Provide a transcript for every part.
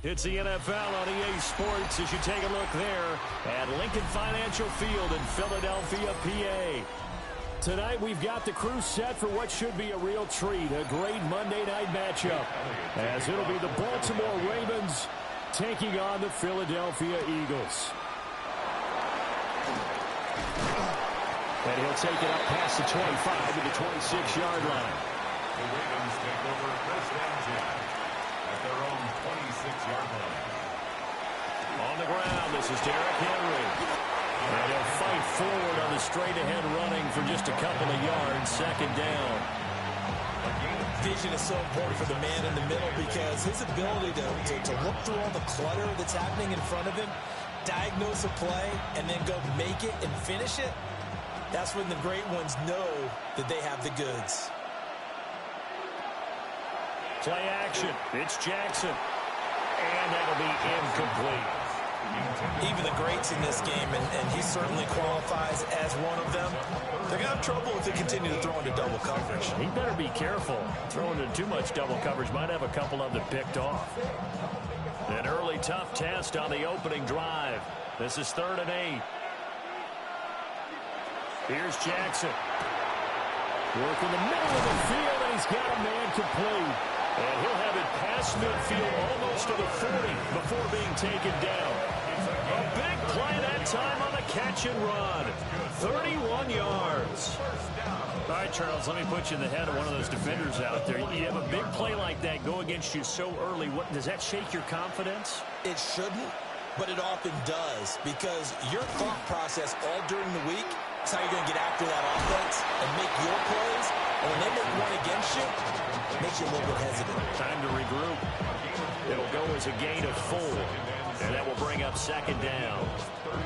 It's the NFL on EA Sports as you take a look there at Lincoln Financial Field in Philadelphia, PA. Tonight we've got the crew set for what should be a real treat, a great Monday night matchup, as it'll be the Baltimore Ravens taking on the Philadelphia Eagles. And he'll take it up past the 25 to the 26-yard line. The Ravens take over first down at their own 26-yard line. On the ground, this is Derrick Henry. And he'll fight forward on the straight-ahead running for just a couple of yards, second down. Vision is so important for the man in the middle because his ability to look through all the clutter that's happening in front of him, diagnose a play, and then go make it and finish it, that's when the great ones know that they have the goods. Play action. It's Jackson. And that'll be incomplete. Even the greats in this game, and he certainly qualifies as one of them, they're going to have trouble if they continue to throw into double coverage. He better be careful. Throwing into too much double coverage might have a couple of them picked off. An early tough test on the opening drive. This is 3rd and 8. Here's Jackson. Working the middle of the field, and he's got a man complete. And he'll have it past midfield almost to the 40 before being taken down. A big play that time on the catch and run. 31 yards. All right, Charles, let me put you in the head of one of those defenders out there. You have a big play like that go against you so early. Does that shake your confidence? It shouldn't, but it often does because your thought process all during the week is how you're going to get after that offense and make your plays. And when they make one against you, it makes you a little bit hesitant. Time to regroup. It'll go as a gain of 4, and that will bring up second down.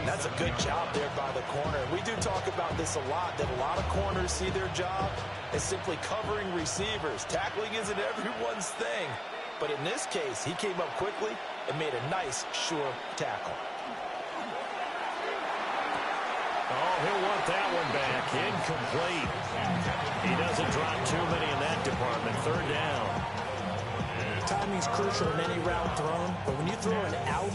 That's a good job there by the corner. We do talk about this a lot, that a lot of corners see their job as simply covering receivers. Tackling isn't everyone's thing. But in this case, he came up quickly and made a nice, sure tackle. Oh, he'll want that one back. Incomplete. He doesn't drop too many in that department. 3rd down. Timing's crucial in any route thrown, but when you throw an out,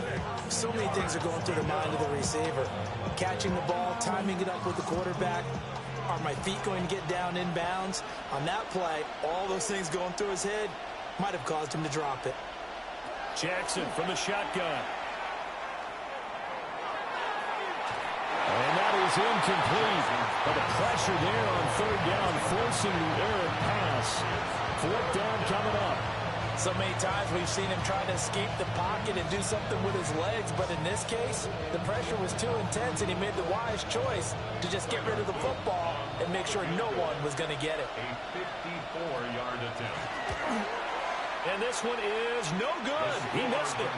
so many things are going through the mind of the receiver. Catching the ball, timing it up with the quarterback. Are my feet going to get down in bounds? On that play, all those things going through his head might have caused him to drop it. Jackson from the shotgun. And that is incomplete. But the pressure there on 3rd down, forcing the errant pass. 4th down coming up. So many times we've seen him try to escape the pocket and do something with his legs, but in this case, the pressure was too intense and he made the wise choice to just get rid of the football and make sure no one was going to get it. A 54-yard attempt. And this one is no good. He missed it.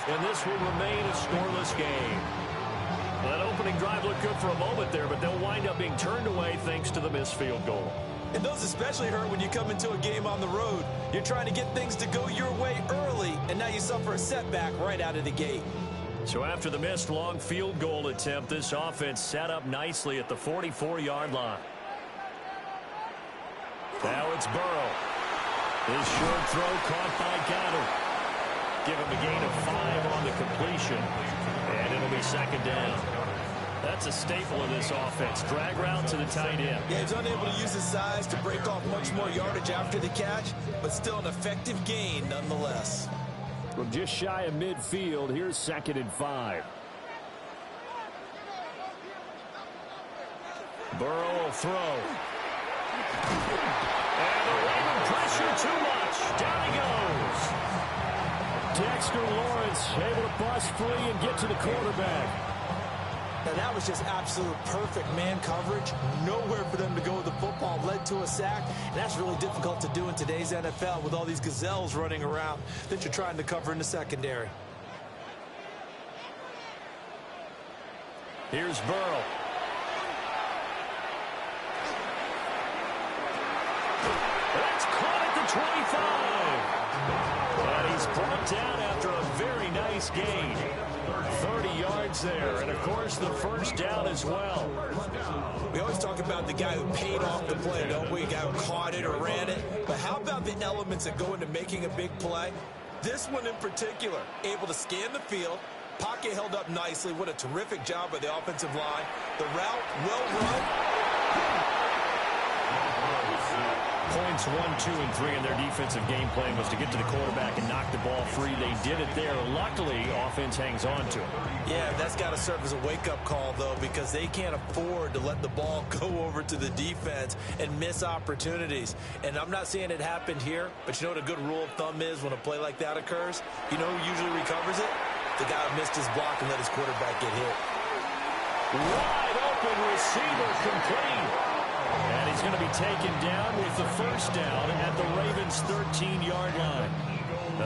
And this will remain a scoreless game. That opening drive looked good for a moment there, but they'll wind up being turned away thanks to the missed field goal. And those especially hurt when you come into a game on the road. You're trying to get things to go your way early, and now you suffer a setback right out of the gate. So after the missed long field goal attempt, this offense set up nicely at the 44-yard line. Now it's Burrow. His short throw caught by Goddard. Give him a gain of 5 on the completion, and it'll be second down. That's a staple of this offense. Drag route to the tight end. Yeah, he's unable to use his size to break off much more yardage after the catch, but still an effective gain nonetheless. From just shy of midfield, here's 2nd and 5. Burrow will throw. And the Raven pressure too much. Down he goes. Dexter Lawrence able to bust free and get to the quarterback. Now that was just absolute perfect man coverage. Nowhere for them to go with the football. Led to a sack. And that's really difficult to do in today's NFL with all these gazelles running around that you're trying to cover in the secondary. Here's Burrow. That's caught at the 25. And he's brought down after a very nice gain. 30 yards there, and of course the first down as well. We always talk about the guy who paid off the play, don't we? The guy who caught it or ran it. But how about the elements that go into making a big play? This one in particular, able to scan the field. Pocket held up nicely. What a terrific job by the offensive line. The route, well run. Points 1, 2, and 3 in their defensive game plan was to get to the quarterback and knock the ball free. They did it there. Luckily, offense hangs on to it. Yeah, that's got to serve as a wake-up call, though, because they can't afford to let the ball go over to the defense and miss opportunities. And I'm not saying it happened here, but you know what a good rule of thumb is when a play like that occurs? You know who usually recovers it? The guy who missed his block and let his quarterback get hit. Wide open receiver complete. And he's going to be taken down with the first down at the Ravens' 13-yard line.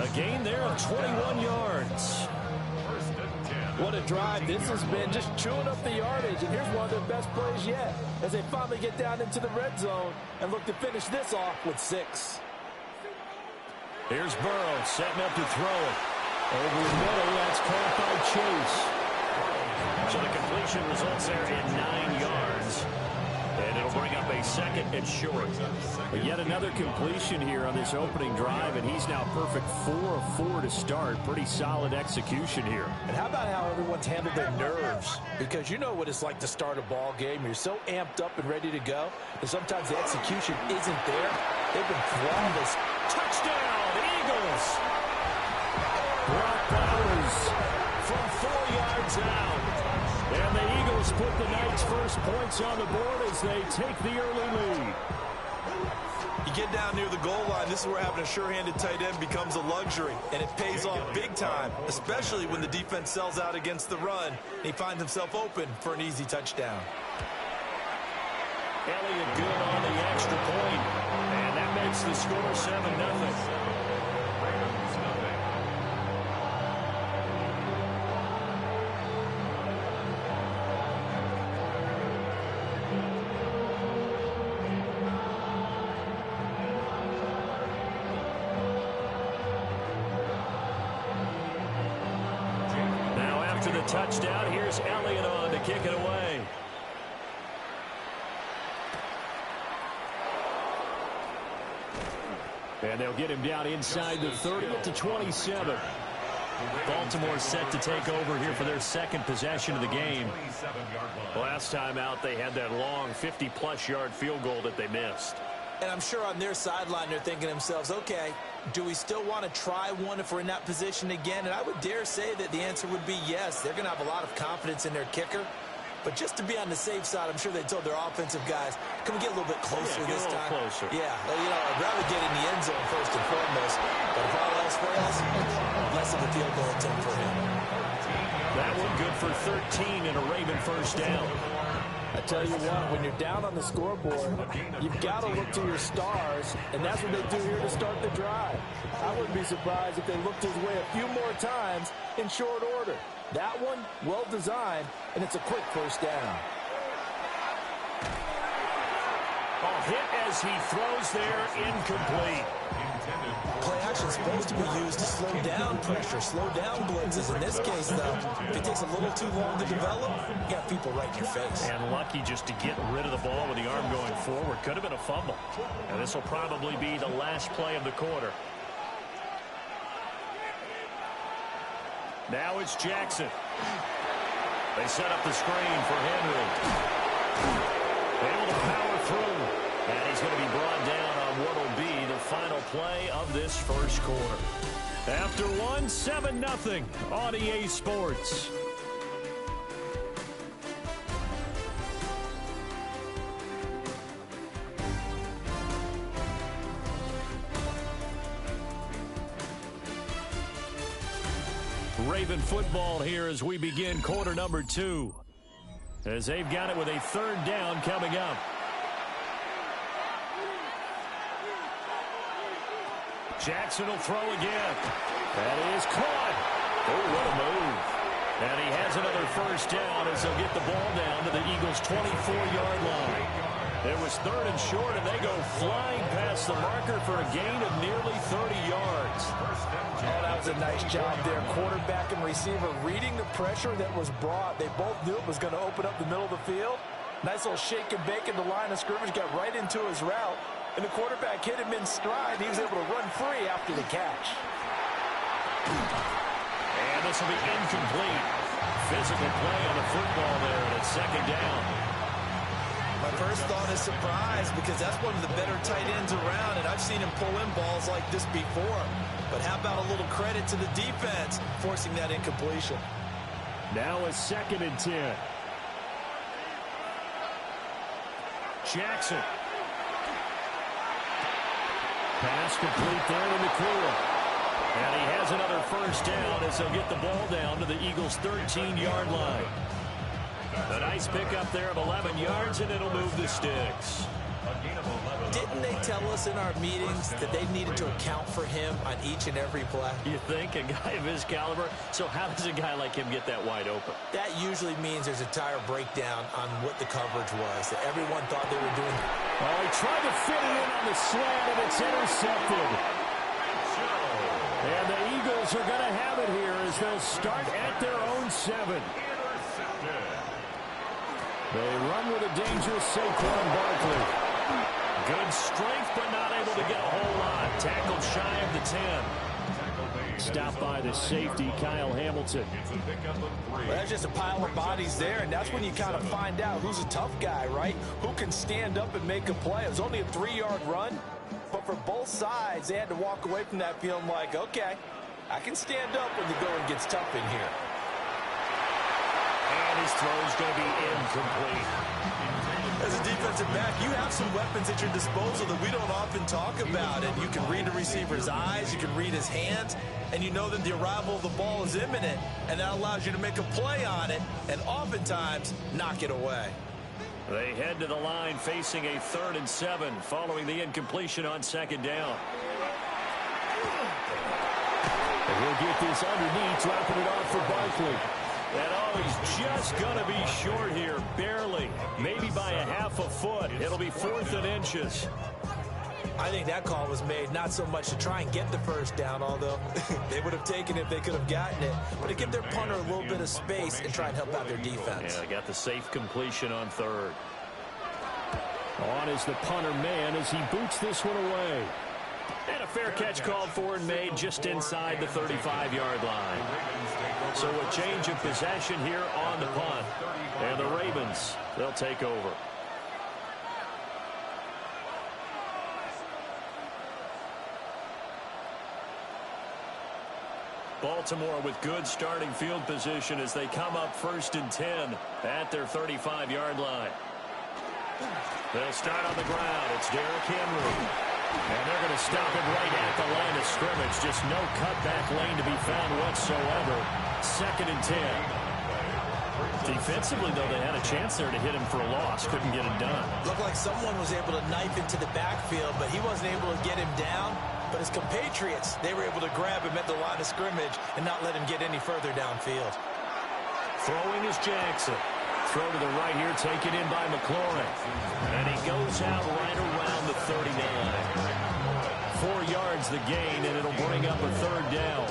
A gain there of 21 yards. What a drive this has been, just chewing up the yardage. And here's one of their best plays yet as they finally get down into the red zone and look to finish this off with 6. Here's Burrow setting up to throw it. Over the middle, that's caught by Chase. So the completion results there in 9 yards. And it'll bring up a second and short. But yet another completion here on this opening drive, and he's now perfect 4 of 4 to start. Pretty solid execution here. And how about how everyone's handled their nerves? Because you know what it's like to start a ball game. You're so amped up and ready to go, and sometimes the execution isn't there. They've been flawless. Touchdown, Eagles! Brock Bowers from 4 yards out. And the Eagles put the Knights' first points on the board as they take the early lead. You get down near the goal line, this is where having a sure-handed tight end becomes a luxury, and it pays off big time, especially when the defense sells out against the run, and he finds himself open for an easy touchdown. Elliott good on the extra point, and that makes the score 7-0. The touchdown. Here's Elliott on to kick it away. And they'll get him down inside the 30 to 27. Baltimore set to take over here for their second possession of the game. Last time out, they had that long 50-plus yard field goal that they missed. And I'm sure on their sideline they're thinking to themselves, okay, do we still want to try one if we're in that position again? And I would dare say that the answer would be yes. They're going to have a lot of confidence in their kicker. But just to be on the safe side, I'm sure they told their offensive guys, can we get a little bit closer this time? Closer. Yeah, well, you know, I'd rather get in the end zone first and foremost. But if all else fails, less of a field goal attempt for him. That one good for 13 and a Raven first down. I tell you what, when you're down on the scoreboard, you've got to look to your stars, and that's what they do here to start the drive. I wouldn't be surprised if they looked his way a few more times in short order. That one, well designed, and it's a quick first down. A hit as he throws there, incomplete. Play action is supposed to be used to slow down pressure, slow down blitzes. In this case, though, if it takes a little too long to develop, you got people right in your face. And lucky just to get rid of the ball with the arm going forward. Could have been a fumble. And this will probably be the last play of the quarter. Now it's Jackson. They set up the screen for Henry. Able to power through. And he's going to be brought down on what will be the final play of this first quarter. After one, 7-0 on EA Sports. Raven football here as we begin quarter number 2. As they've got it with a third down coming up. Jackson will throw again. That is caught. Oh, what a move. And he has another first down as they'll get the ball down to the Eagles' 24-yard line. It was third and short, and they go flying past the marker for a gain of nearly 30 yards. Oh, that was a nice job there. Quarterback and receiver reading the pressure that was brought. They both knew it was going to open up the middle of the field. Nice little shake and bake in the line of scrimmage, got right into his route. And the quarterback hit him in stride. He was able to run free after the catch. And this will be incomplete. Physical play on the football there, and it's second down. My first thought is surprise, because that's one of the better tight ends around, and I've seen him pull in balls like this before. But how about a little credit to the defense forcing that incompletion? Now a 2nd and 10. Jackson. Pass complete there to McClure. And he has another first down as they'll get the ball down to the Eagles' 13-yard line. A nice pickup there of 11 yards, and it'll move the sticks. Didn't they tell us in our meetings that they needed to account for him on each and every play? You think? A guy of his caliber? So how does a guy like him get that wide open? That usually means there's a tire breakdown on what the coverage was, that everyone thought they were doing. Oh, he tried to fit it in on the slant, and it's intercepted. And the Eagles are going to have it here as they'll start at their own 7. They run with a dangerous Saquon Barkley. Good strength, but not able to get a whole lot. Tackled shy of the 10. Stopped by the safety, Kyle Hamilton. Well, that's just a pile of bodies there, and that's when you kind of find out who's a tough guy, right? Who can stand up and make a play. It was only a 3-yard run, but for both sides, they had to walk away from that feeling like, okay, I can stand up when the going gets tough in here. And his throw's going to be incomplete. As a defensive back, you have some weapons at your disposal that we don't often talk about. And you can read the receiver's eyes, you can read his hands, and you know that the arrival of the ball is imminent. And that allows you to make a play on it and oftentimes knock it away. They head to the line facing a 3rd and 7 following the incompletion on 2nd down. And we'll get this underneath, dropping it off for Barkley. And oh, he's just going to be short here, barely. Maybe by a half a foot. It'll be 4th and inches. I think that call was made not so much to try and get the first down, although they would have taken it if they could have gotten it, but to give their punter a little bit of space and try and help out their defense. Yeah, got the safe completion on 3rd. On is the punter man as he boots this one away. And a fair catch called for and made just inside the 35-yard line. So a change of possession here on the punt. And the Ravens, they'll take over. Baltimore with good starting field position as they come up 1st and 10 at their 35-yard line. They'll start on the ground. It's Derrick Henry. And they're going to stop it right at the line of scrimmage. Just no cutback lane to be found whatsoever. 2nd and 10. Defensively, though, they had a chance there to hit him for a loss. Couldn't get it done. Looked like someone was able to knife into the backfield, but he wasn't able to get him down. But his compatriots, they were able to grab him at the line of scrimmage and not let him get any further downfield. Throwing is Jackson. Throw to the right here, taken in by McLaurin. And he goes out right around the 39. 4 yards the gain, and it'll bring up a 3rd down.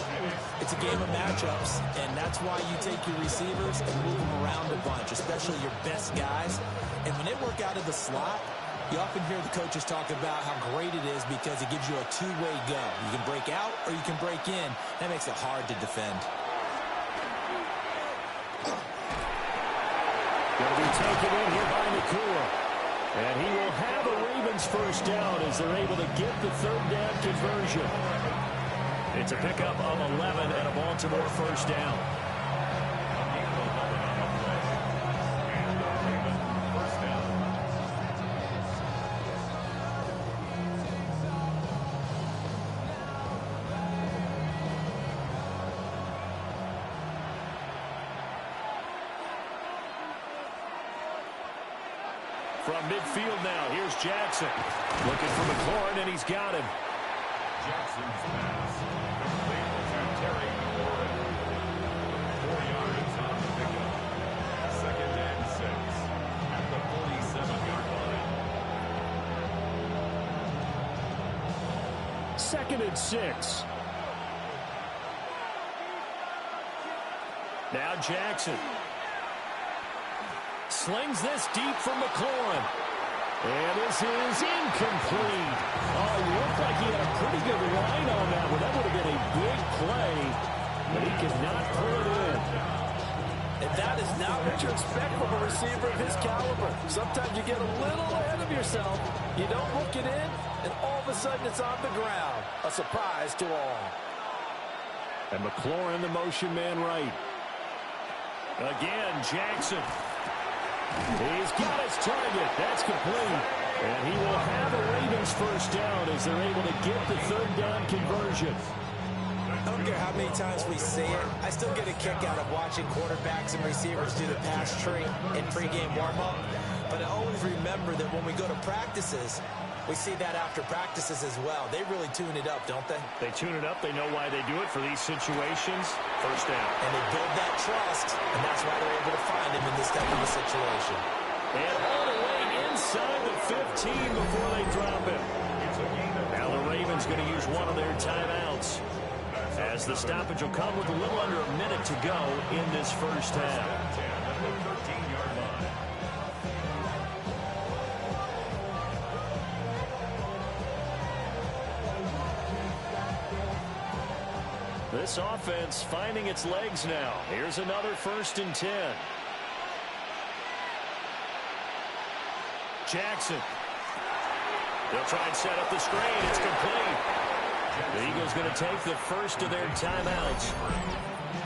It's a game of matchups, and that's why you take your receivers and move them around a bunch, especially your best guys. And when they work out of the slot, you often hear the coaches talk about how great it is because it gives you a two-way go. You can break out or you can break in. That makes it hard to defend. Going to be taken in here by McClure. And he will have a Ravens first down as they're able to get the 3rd down conversion. It's a pickup of 11 and a Baltimore first down. From midfield now, here's Jackson. Looking for McLaurin, and he's got him. Jackson's pass. Complete to Terry McLaurin. 4 yards on the pickup. 2nd and 6 at the 47-yard line. 2nd and 6. Now Jackson. Slings this deep for McLaurin. And this is incomplete. Oh, it looked like he had a pretty good line on that one. That would have been a big play, but he could not pull it in. And that is not what you expect from a receiver of his caliber. Sometimes you get a little ahead of yourself. You don't hook it in, and all of a sudden it's on the ground. A surprise to all. And McLaurin, the motion man right. Again, Jackson. He's got his target. That's complete. And he will have a Ravens first down as they're able to get the third down conversion. I don't care how many times we see it. I still get a kick out of watching quarterbacks and receivers do the pass tree in pregame warm-up. But I always remember that when we go to practices, we see that after practices as well. They really tune it up, don't they? They tune it up. They know why they do it for these situations. First down. And they build that trust, and that's why they're able to find him in this type of a situation. And all the way inside the 15 before they drop him. Now the Ravens going to use one of their timeouts, as the stoppage will come with a little under a minute to go in this first half. This offense finding its legs now. Here's another 1st and 10. Jackson. They'll try and set up the screen. It's complete. The Eagles going to take the first of their timeouts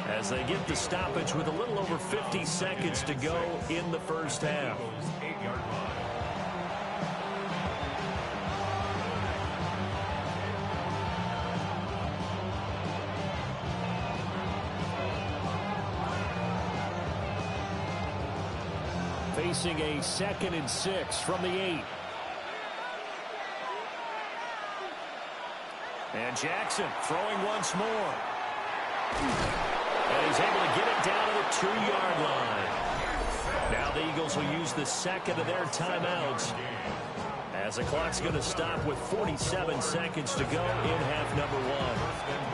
as they get the stoppage with a little over 50 seconds to go in the first half. Facing a 2nd and 6 from the 8. And Jackson throwing once more. And he's able to get it down to the 2-yard line. Now the Eagles will use the second of their timeouts, as the clock's going to stop with 47 seconds to go in half number 1.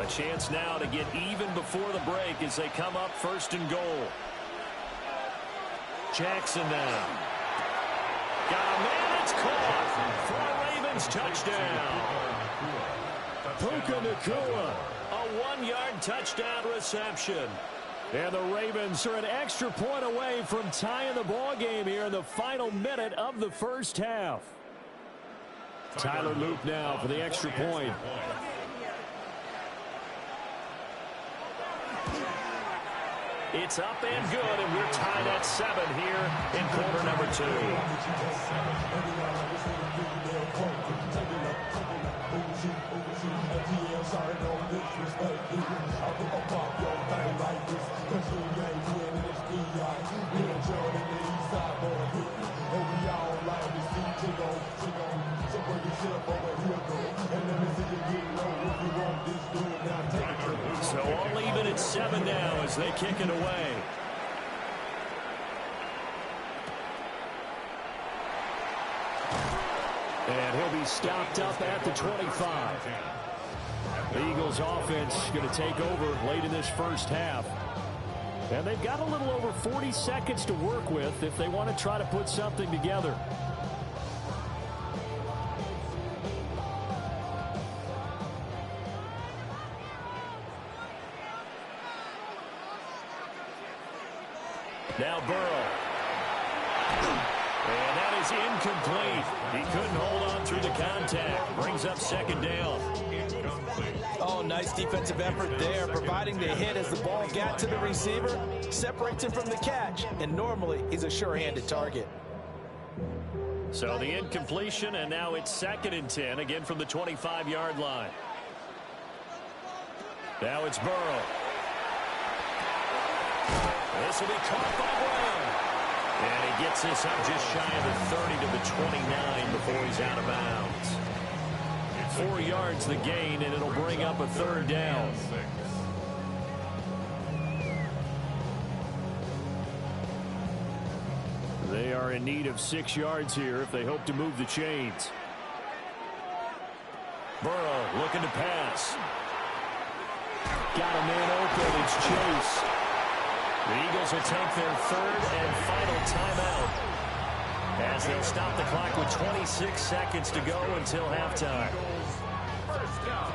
Chance now to get even before the break as they come up 1st and goal. Jackson now. Got a man, it's caught for a Ravens touchdown. Puka Nacua, a 1-yard touchdown reception. And the Ravens are an extra point away from tying the ball game here in the final minute of the first half. Tyler Loop now for the extra point. It's up and good, and we're tied at 7 here in quarter number 2. So all even at 7 now as they kick it away. And he'll be stopped up at the 25. The Eagles offense going to take over late in this first half. And they've got a little over 40 seconds to work with if they want to try to put something together. Now Burrow. And that is incomplete. He couldn't hold on through the contact. Brings up 2nd down. Oh, nice defensive effort there, providing the hit as the ball got to the receiver, separates him from the catch, and normally he's a sure-handed target. So the incompletion, and now it's 2nd and 10, again from the 25-yard line. Now it's Burrow. This will be caught by Brown. And he gets this up just shy of the 30 to the 29 before he's out of bounds. 4 yards the gain, and it'll bring up a 3rd down. They are in need of 6 yards here if they hope to move the chains. Burrow looking to pass. Got a man open. It's Chase. The Eagles will take their third and final timeout as they'll stop the clock with 26 seconds to go until halftime. First down.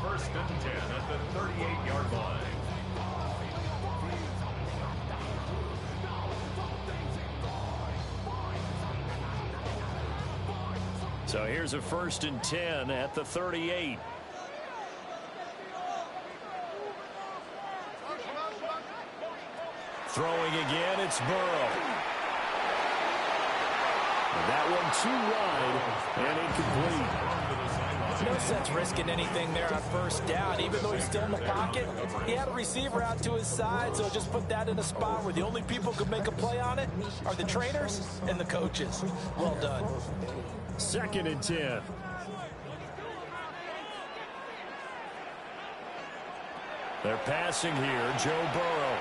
First and 10 at the 38-yard line. So here's a first and 10 at the 38. Throwing again, it's Burrow. And that one too wide and incomplete. No sense risking anything there on first down. Even though he's still in the pocket, he had a receiver out to his side, so just put that in a spot where the only people who can make a play on it are the trainers and the coaches. Well done. Second and 10. They're passing here. Joe Burrow.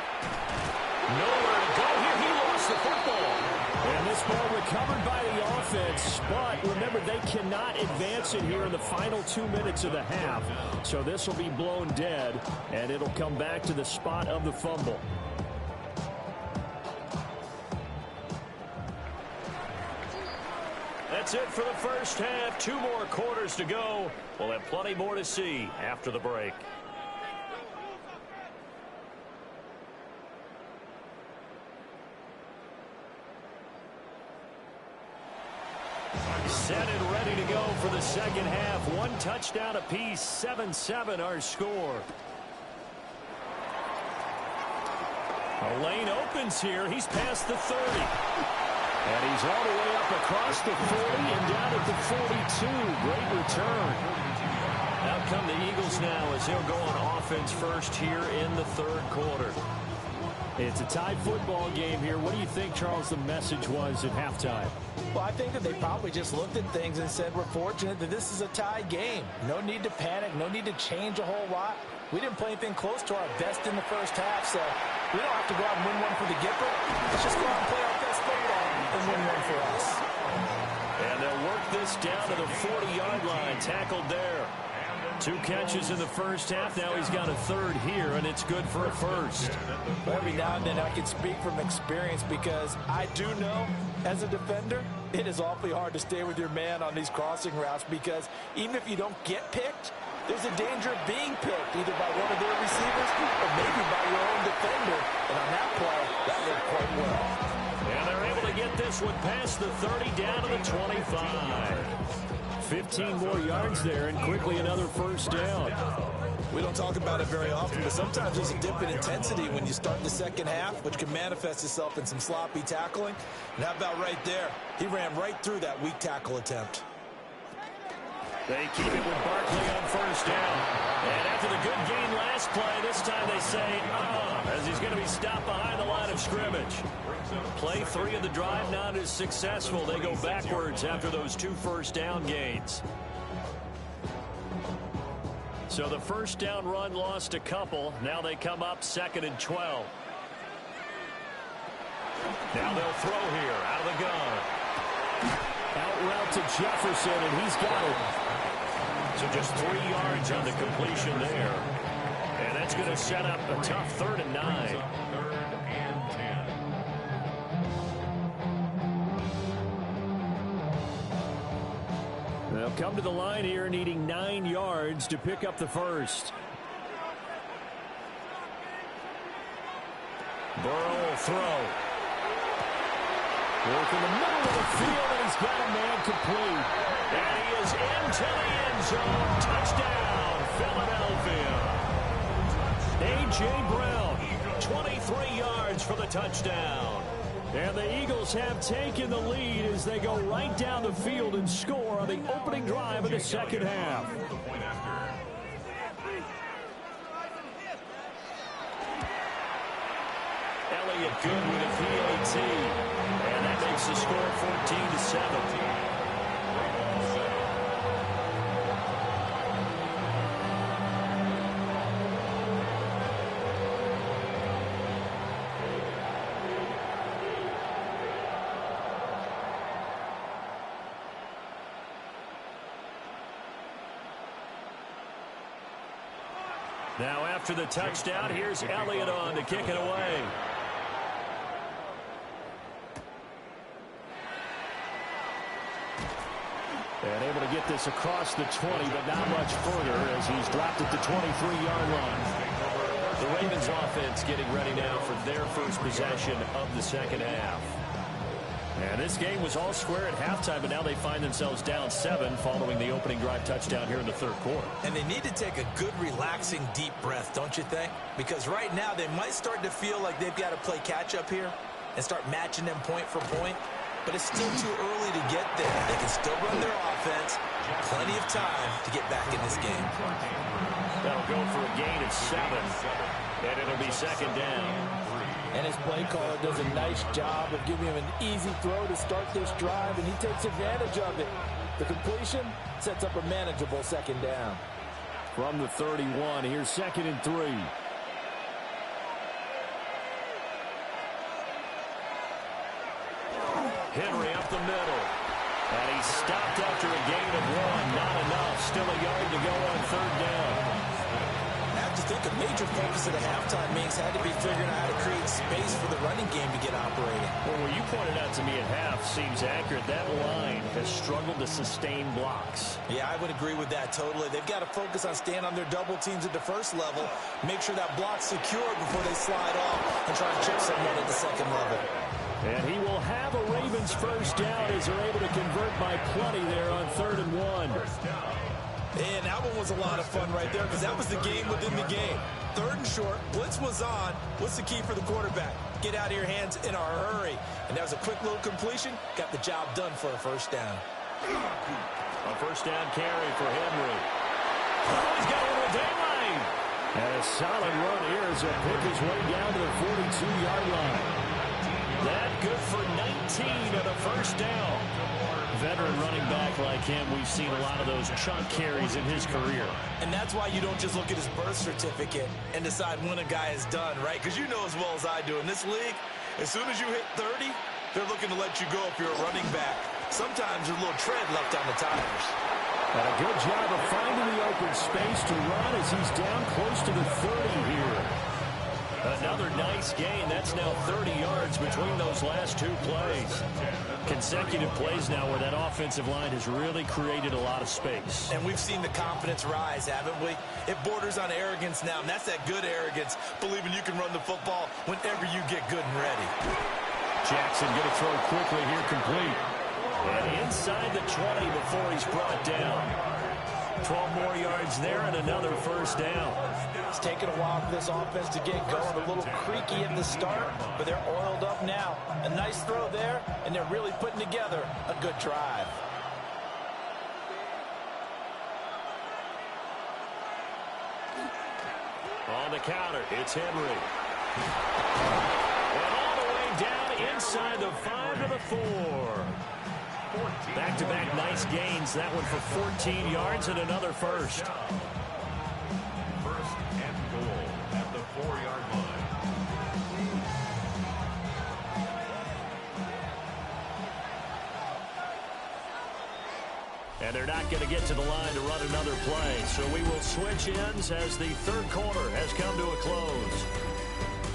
Nowhere to go here. He lost the football. And this ball recovered by the offense. But remember, they cannot advance it here in the final 2 minutes of the half. So this will be blown dead, and it'll come back to the spot of the fumble. That's it for the first half. 2 more quarters to go. We'll have plenty more to see after the break. Set and ready to go for the second half. 1 touchdown apiece. 7-7 our score. A lane opens here. He's past the 30. And he's all the way up across the 40 and down at the 42. Great return. Out come the Eagles now as they'll go on offense first here in the third quarter. It's a tied football game here. What do you think, Charles, the message was at halftime? Well, I think that they probably just looked at things and said, we're fortunate that this is a tied game. No need to panic. No need to change a whole lot. We didn't play anything close to our best in the first half, so we don't have to go out and win one for the Gipper. Let's just go out and play our best football and win one for us. And they'll work this down to the 40-yard line. Tackled there. 2 catches in the first half. Now he's got a third here, and it's good for a first. Every now and then I can speak from experience because I do know, as a defender, it is awfully hard to stay with your man on these crossing routes because even if you don't get picked, there's a danger of being picked either by one of their receivers or maybe by your own defender. And on that play, that worked quite well. And they're able to get this one past the 30 down to the 25. 15 more yards there, and quickly another first down. We don't talk about it very often, but sometimes there's a dip in intensity when you start the second half, which can manifest itself in some sloppy tackling. And how about right there? He ran right through that weak tackle attempt. They keep it with Barkley on first down. And after the good gain last play, this time they say, as he's going to be stopped behind the line of scrimmage. Play 3 of the drive not as successful. They go backwards after those 2 first down gains. So the first down run lost a couple. Now they come up 2nd and 12. Now they'll throw here out of the gun. Out route to Jefferson, and he's got it. So just 3 yards on the completion there. And that's going to set up a tough 3rd and 9. 3rd and 10. They'll come to the line here needing 9 yards to pick up the first. Burrow will throw. Work in the middle of the field, and he's got a man complete. And he is into the end zone. Touchdown, Philadelphia. A.J. Brown, 23 yards for the touchdown. And the Eagles have taken the lead as they go right down the field and score on the opening drive of the second half. Elliott good with a PAT. And that makes the score 14-7. Now after the touchdown, here's Elliott on to kick it away. And able to get this across the 20, but not much further as he's dropped it to 23-yard line. The Ravens offense getting ready now for their first possession of the second half. And this game was all square at halftime, but now they find themselves down 7 following the opening drive touchdown here in the third quarter. And they need to take a good, relaxing, deep breath, don't you think? Because right now they might start to feel like they've got to play catch-up here and start matching them point for point. But it's still too early to get there. They can still run their offense. Plenty of time to get back in this game. That'll go for a gain of 7. And it'll be second down. And his play caller does a nice job of giving him an easy throw to start this drive, and he takes advantage of it. The completion sets up a manageable second down. From the 31, here's 2nd and 3. Henry up the middle. And he's stopped after a gain of 1. Not enough. Still a yard to go on third down. I have to think a major focus of the halftime meetings had to be figuring out how to create space for the running game to get operating. Well, what you pointed out to me at half seems accurate. That line has struggled to sustain blocks. Yeah, I would agree with that totally. They've got to focus on staying on their double teams at the first level, make sure that block's secure before they slide off and try to chip someone at the second level. And he will have a Ravens first down as they're able to convert by plenty there on 3rd and 1. And that one was a lot of fun right there because that was the game within the game. 3rd and short, blitz was on. What's the key for the quarterback? Get out of your hands in a hurry. And that was a quick little completion. Got the job done for a first down. A first down carry for Henry. Oh, he's got a little daylight. And a solid run here as he'll pick his way down to the 42-yard line. That good for 19 at a first down. Veteran running back like him, we've seen a lot of those chunk carries in his career. And that's why you don't just look at his birth certificate and decide when a guy is done, right? Because you know as well as I do, in this league, as soon as you hit 30, they're looking to let you go if you're a running back. Sometimes there's a little tread left on the tires. And a good job of finding the open space to run as he's down close to the 30 here. Another nice gain. That's now 30 yards between those last 2 plays. Consecutive plays now where that offensive line has really created a lot of space. And we've seen the confidence rise, haven't we? It borders on arrogance now, and that's that good arrogance, believing you can run the football whenever you get good and ready. Jackson going to throw quickly here, complete. And inside the 20 before he's brought down. 12 more yards there and another first down. It's taken a while for this offense to get going. A little creaky at the start, but they're oiled up now. A nice throw there, and they're really putting together a good drive. On the counter, it's Henry. And all the way down inside the 5 to the 4. Back-to-back nice gains. That one for 14 yards and another first. First and goal at the 4-yard line. And they're not going to get to the line to run another play. So we will switch ends as the third quarter has come to a close.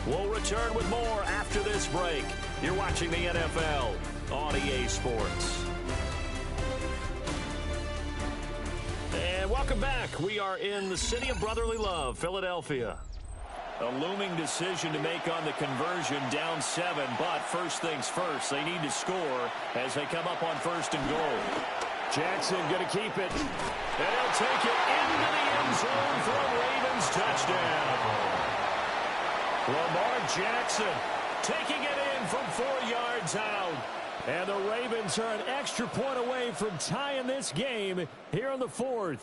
We'll return with more after this break. You're watching the NFL on EA Sports. And welcome back. We are in the city of brotherly love, Philadelphia. A looming decision to make on the conversion, down 7. But first things first, they need to score as they come up on 1st and goal. Jackson going to keep it. And he'll take it into the end zone for a Ravens touchdown. Lamar Jackson taking it in from 4 yards out. And the Ravens are an extra point away from tying this game here in the 4th.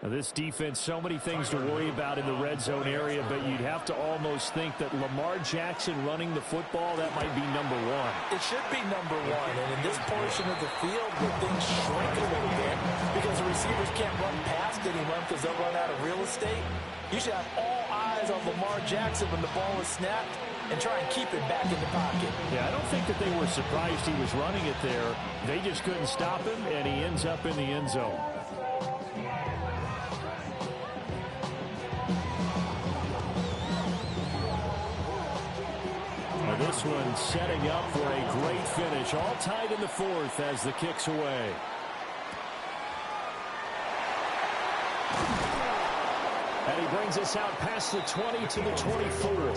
Now this defense, so many things to worry about in the red zone area, but you'd have to almost think that Lamar Jackson running the football, that might be number 1. It should be number 1, and in this portion of the field where things shrink a little bit because the receivers can't run past anyone because they'll run out of real estate, you should have all eyes on Lamar Jackson when the ball is snapped and try and keep it back in the pocket. Yeah, I don't think that they were surprised he was running it there. They just couldn't stop him, and he ends up in the end zone. And this one setting up for a great finish. All tied in the fourth as the kick's away. And he brings us out past the 20 to the 24.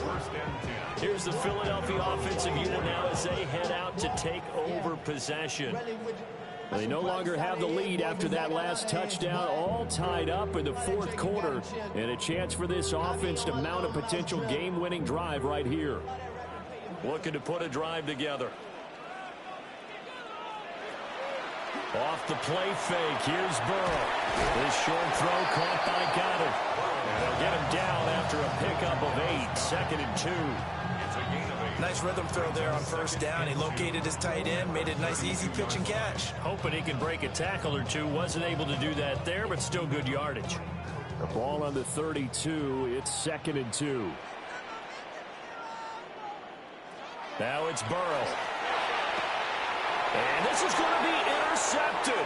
Here's the Philadelphia offensive unit now as they head out to take over possession. They no longer have the lead after that last touchdown, all tied up in the fourth quarter, and a chance for this offense to mount a potential game-winning drive right here. Looking to put a drive together. Off the play fake, here's Burrow. This short throw caught by Goddard. And they'll get him down after a pickup of 8, 2nd and 2. Nice rhythm throw there on first down. He located his tight end, made it a nice easy pitch and catch. Hoping he can break a tackle or two. Wasn't able to do that there, but still good yardage. The ball on the 32. It's 2nd and 2. Now it's Burrow. And this is going to be intercepted.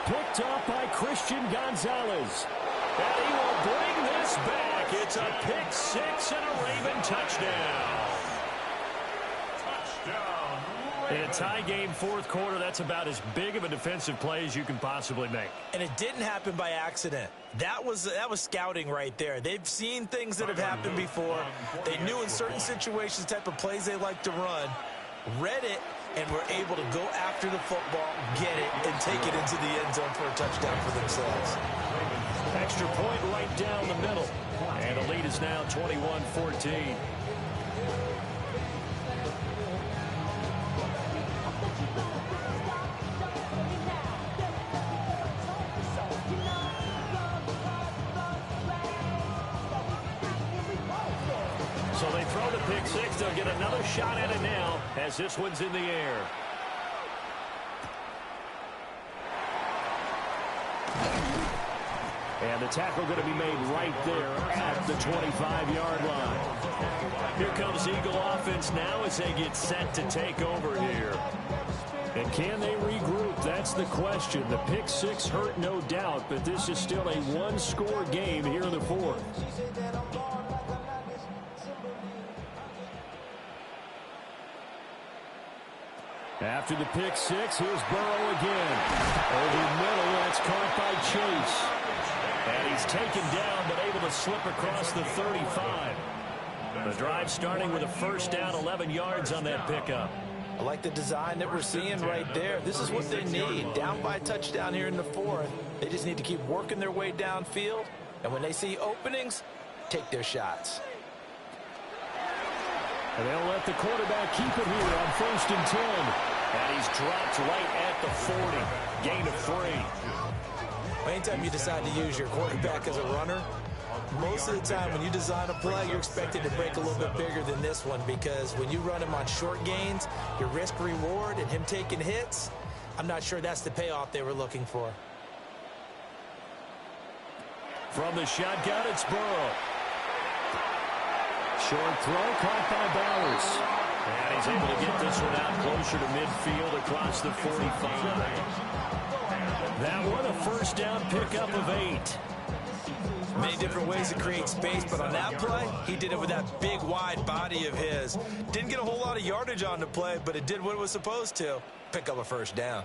Picked up by Christian Gonzalez. And he will bring this back. It's a pick 6 and a Raven touchdown. In a tie game, fourth quarter, that's about as big of a defensive play as you can possibly make. And it didn't happen by accident. That was scouting right there. They've seen things that have happened before. They knew in certain situations the type of plays they like to run, read it, and were able to go after the football, get it, and take it into the end zone for a touchdown for themselves. Extra point right down the middle. And the lead is now 21-14. So they throw the pick 6. They'll get another shot at it now as this one's in the air. And the tackle going to be made right there at the 25-yard line. Here comes Eagle offense now as they get set to take over here. And can they regroup? That's the question. The pick 6 hurt, no doubt, but this is still a one-score game here in the fourth. After the pick 6, here's Burrow again. Over the middle, that's caught by Chase. And he's taken down, but able to slip across the 35. The drive starting with a first down, 11 yards on that pickup. I like the design that we're seeing right there. This is what they need. Down by a touchdown here in the fourth. They just need to keep working their way downfield. And when they see openings, take their shots. And they'll let the quarterback keep it here on 1st and 10. And he's dropped right at the 40. Gain of 3. Anytime you decide to use your quarterback as a runner, most of the time when you design a play, you're expected to break a little bit bigger than this one, because when you run him on short gains, your risk-reward and him taking hits, I'm not sure that's the payoff they were looking for. From the shotgun, it's Burrow. Short throw caught by Bowers. And he's able to get this one out closer to midfield across the 45. That one, a first down pickup of 8. Many different ways to create space, but on that play, he did it with that big, wide body of his. Didn't get a whole lot of yardage on the play, but it did what it was supposed to. Pick up a first down.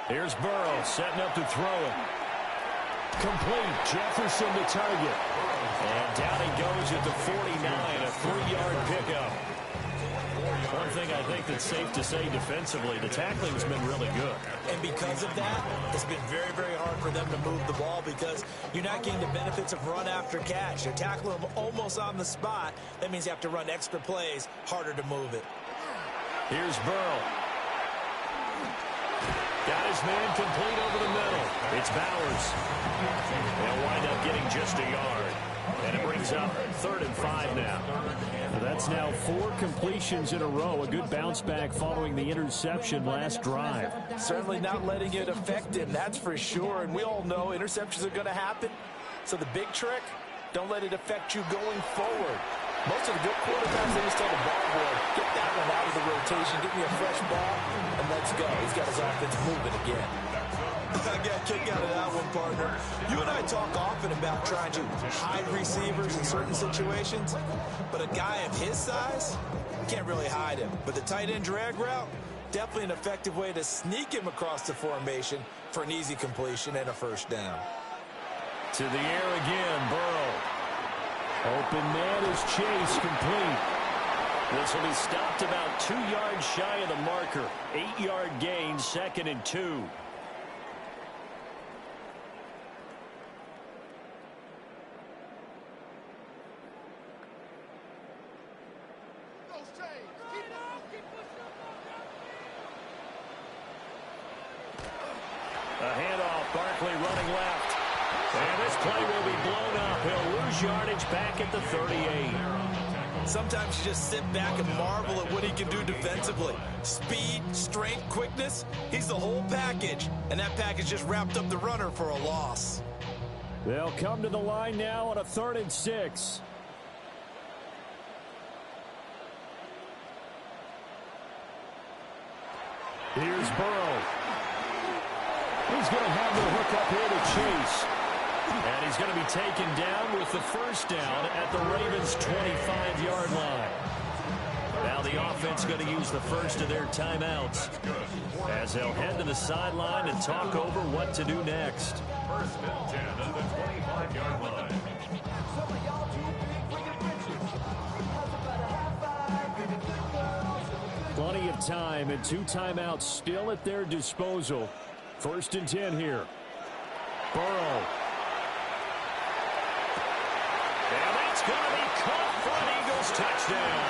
Here's Burrow setting up to throw it. Complete. Jefferson the target. And down he goes at the 49, a 3-yard pickup. One thing I think that's safe to say defensively, the tackling has been really good. And because of that, it's been very, very hard for them to move the ball, because you're not getting the benefits of run after catch. You're tackling them almost on the spot. That means you have to run extra plays, harder to move it. Here's Burrow. Got his man complete over the middle. It's Bowers. They'll wind up getting just a yard. And it brings up 3rd and 5 now. So that's now 4 completions in a row. A good bounce back following the interception last drive. Certainly not letting it affect him, that's for sure. And we all know interceptions are going to happen. So the big trick, don't let it affect you going forward. Most of the good quarterbacks, they just tell the ball boy, get that one out of the rotation, give me a fresh ball, and let's go. He's got his offense moving again. I got a kick out of that one, partner. You and I talk often about trying to hide receivers in certain situations, but a guy of his size, can't really hide him. But the tight end drag route, definitely an effective way to sneak him across the formation for an easy completion and a first down. To the air again, Burrow. Open man is Chase, complete. This will be stopped about 2 yards shy of the marker. 8-yard gain, 2nd and 2. A handoff, Barkley running left. And this play will be blown up. He'll lose yardage back at the 38. Sometimes you just sit back and marvel at what he can do defensively. Speed, strength, quickness, he's the whole package. And that package just wrapped up the runner for a loss. They'll come to the line now on a 3rd and 6. Here's Burrow. He's going to have the hook up here to Chase. And he's going to be taken down with the first down at the Ravens' 25-yard line. Now the offense going to use the first of their timeouts as they'll head to the sideline and talk over what to do next. 1st and 10 at the 25-yard line. Plenty of time and 2 timeouts still at their disposal. 1st and 10 here. Burrow. And that's going to be caught for an Eagles touchdown.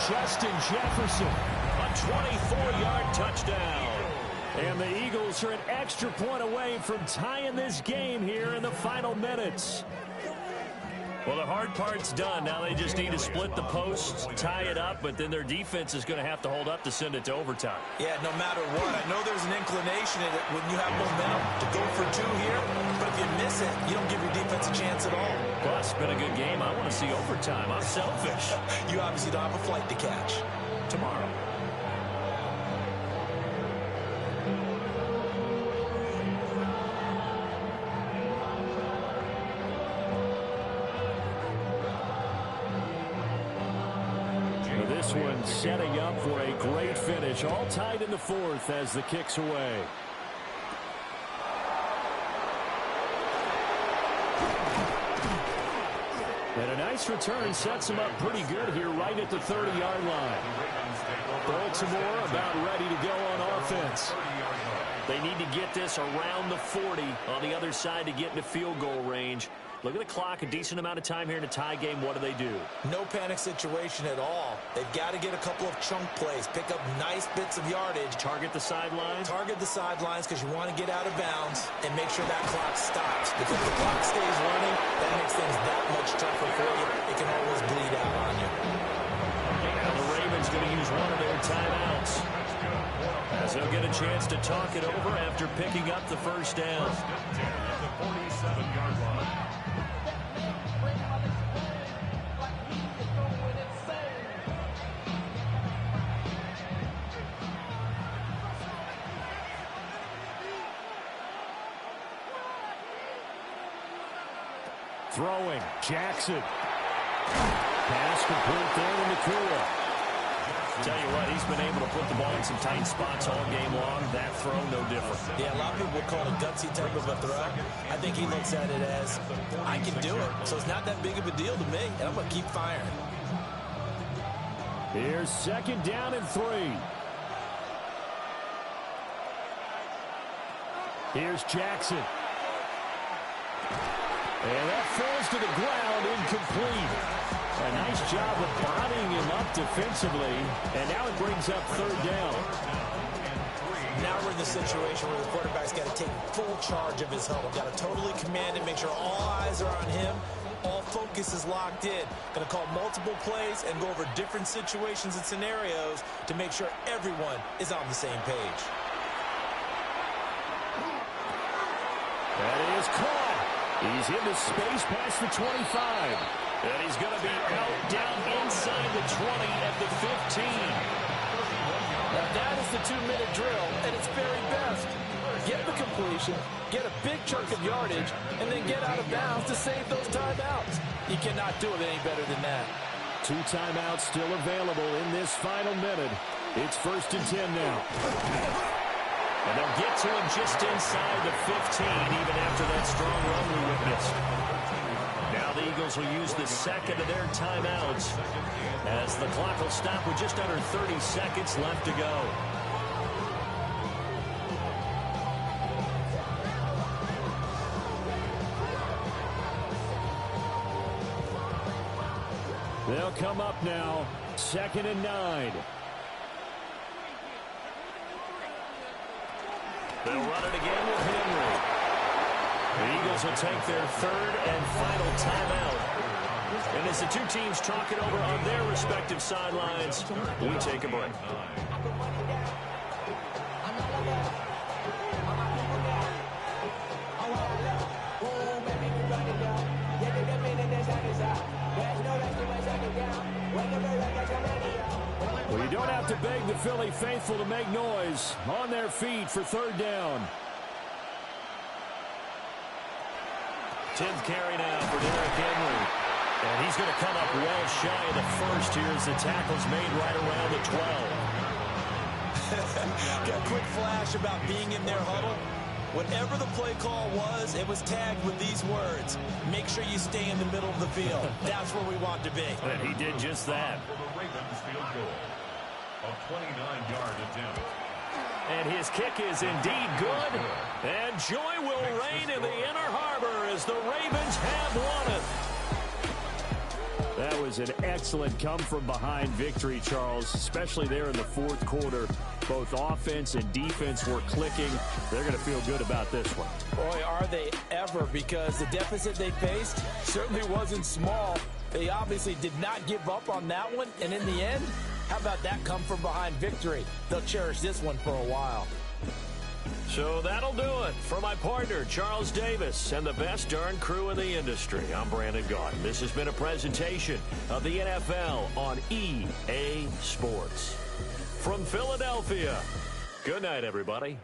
Justin Jefferson, a 24-yard touchdown. And the Eagles are an extra point away from tying this game here in the final minutes. Well, the hard part's done. Now they just need to split the posts, tie it up, but then their defense is going to have to hold up to send it to overtime. Yeah, no matter what, I know there's an inclination in it when you have momentum to go for 2 here, but if you miss it, you don't give your defense a chance at all. Plus, it's been a good game. I want to see overtime. I'm selfish. You obviously don't have a flight to catch. Tomorrow. This one setting up for a great finish. All tied in the 4th as the kick's away. And a nice return sets him up pretty good here right at the 30-yard line. Baltimore about ready to go on offense. They need to get this around the 40 on the other side to get into field goal range. Look at the clock, a decent amount of time here in a tie game. What do? No panic situation at all. They've got to get a couple of chunk plays, pick up nice bits of yardage. Target the sidelines? Target the sidelines because you want to get out of bounds and make sure that clock stops. Because if the clock stays running, that makes things that much tougher for you. It can always bleed out on you. Now the Ravens going to use one of their timeouts as they'll get a chance to talk it over after picking up the first down. 1st and 10 at the 47-yard line. Throwing, Jackson. Pass complete there in the Nakua. Tell you what, he's been able to put the ball in some tight spots all game long. That throw, no different. Yeah, a lot of people would call it a gutsy type of a throw. I think he looks at it as, I can do it. So it's not that big of a deal to me, and I'm going to keep firing. Here's 2nd down and 3. Here's Jackson. And that falls to the ground, incomplete. A nice job of bodying him up defensively. And now it brings up 3rd down. Now we're in the situation where the quarterback's got to take full charge of his huddle. Got to totally command it, make sure all eyes are on him. All focus is locked in. Going to call multiple plays and go over different situations and scenarios to make sure everyone is on the same page. That is caught. He's into space past the 25. And he's going to be out down inside the 20 at the 15. Now that is the 2-minute drill at its very best. get the completion, get a big chunk of yardage, and then get out of bounds to save those timeouts. You cannot do it any better than that. 2 timeouts still available in this final minute. It's 1st and 10 now. And they'll get to him just inside the 15, even after that strong run we witnessed. Now the Eagles will use the second of their timeouts as the clock will stop with just under 30 seconds left to go. They'll come up now, 2nd and 9. They'll run it again with Henry. The Eagles will take their 3rd and final timeout. And as the 2 teams talk it over on their respective sidelines, we take a break. Well, you don't have to beg the Philly faithful to make noise. On their feet for 3rd down. 10th carry now for Derrick Henry. And he's going to come up well shy of the first here as the tackle's made right around the 12. Got a quick flash about being in their huddle. Whatever the play call was, it was tagged with these words: make sure you stay in the middle of the field. That's where we want to be. And he did just that. For the Ravens field goal. A 29-yard attempt. And his kick is indeed good. And joy will reign in the Inner Harbor as the Ravens have won it. That was an excellent come-from-behind victory, Charles, especially there in the 4th quarter. Both offense and defense were clicking. They're going to feel good about this one. Boy, are they ever, because the deficit they faced certainly wasn't small. They obviously did not give up on that one, and in the end, how about that come-from-behind victory? They'll cherish this one for a while. So that'll do it for my partner, Charles Davis, and the best darn crew in the industry. I'm Brandon Gaudin. This has been a presentation of the NFL on EA Sports. From Philadelphia, good night, everybody.